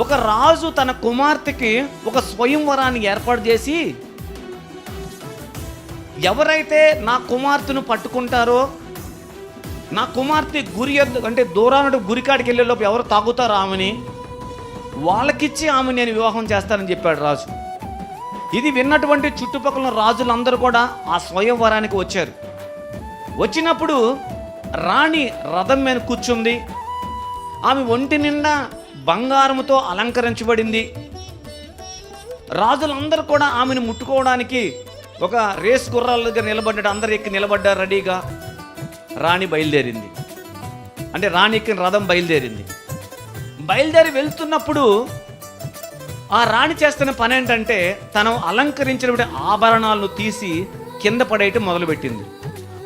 ఒక రాజు తన కుమార్తెకి ఒక స్వయంవరాన్ని ఏర్పాటు చేసి, ఎవరైతే నా కుమార్తెను పట్టుకుంటారో, నా కుమార్తె అంటే దూరాన గురికాడికి వెళ్ళేలోపు ఎవరు తాగుతారో ఆమెని, వాళ్ళకిచ్చి ఆమె నేను వివాహం చేస్తానని చెప్పాడు రాజు. ఇది విన్నటువంటి చుట్టుపక్కల రాజులందరూ కూడా ఆ స్వయంవరానికి వచ్చారు. వచ్చినప్పుడు రాణి రథం మీద కూర్చుంది. ఆమె ఒంటి నిండా బంగారముతో అలంకరించబడింది. రాజులందరూ కూడా ఆమెను ముట్టుకోవడానికి ఒక రేస్ గుర్రాల దగ్గర నిలబడ్డాడు. అందరు ఎక్కి నిలబడ్డారు రెడీగా. రాణి బయలుదేరింది. అంటే రాణి ఎక్కిన రథం బయలుదేరి వెళ్తున్నప్పుడు ఆ రాణి చేస్తున్న పని ఏంటంటే, తను అలంకరించినటువంటి ఆభరణాలను తీసి కింద పడేయటం మొదలుపెట్టింది.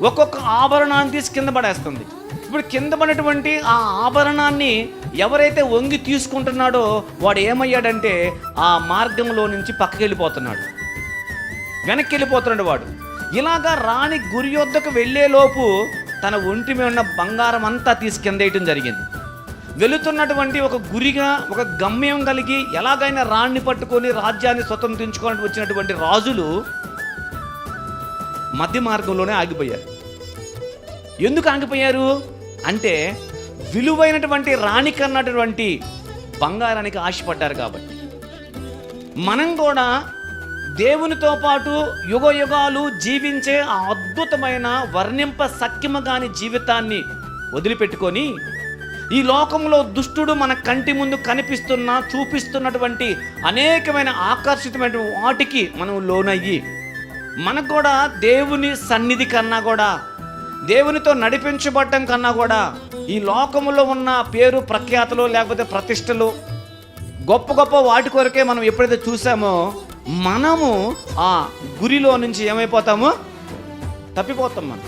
ఒక్కొక్క ఆభరణాన్ని తీసి కింద పడేస్తుంది. ఇప్పుడు కింద పడినటువంటి ఆ ఆభరణాన్ని ఎవరైతే వంగి తీసుకుంటున్నాడో వాడు ఏమయ్యాడంటే ఆ మార్గంలో నుంచి పక్కకి వెళ్ళిపోతున్నాడు, వెనక్కి వెళ్ళిపోతున్నాడు వాడు. ఇలాగా రాణి గురి యొద్దకు వెళ్ళేలోపు తన ఒంటి మీద ఉన్న బంగారం అంతా తీసి కింద వేయటం జరిగింది. వెళుతున్నటువంటి ఒక గురిగా, ఒక గమ్యం కలిగి ఎలాగైనా రాణిని పట్టుకొని రాజ్యాన్ని స్వతంత్రించుకోవడానికి వచ్చినటువంటి రాజులు మధ్య మార్గంలోనే ఆగిపోయారు. ఎందుకు ఆగిపోయారు అంటే, విలువైనటువంటి రాణి కన్నటువంటి బంగారానికి ఆశపడ్డారు కాబట్టి. మనం కూడా దేవునితో పాటు యుగ యుగాలు జీవించే ఆ అద్భుతమైన వర్ణింప సఖ్యమ కాని జీవితాన్ని వదిలిపెట్టుకొని, ఈ లోకంలో దుష్టుడు మన కంటి ముందు చూపిస్తున్నటువంటి అనేకమైన ఆకర్షితమైన వాటికి మనం లోనయ్యి, మనకు కూడా దేవుని సన్నిధి కన్నా కూడా, దేవునితో నడిపించబడటం కన్నా కూడా, ఈ లోకములో ఉన్న పేరు ప్రఖ్యాతలు లేకపోతే ప్రతిష్టలు, గొప్ప గొప్ప వాటి కొరకే మనం ఎప్పుడైతే చూసామో, మనము ఆ గురిలో నుంచి ఏమైపోతామో తప్పిపోతాం మనం.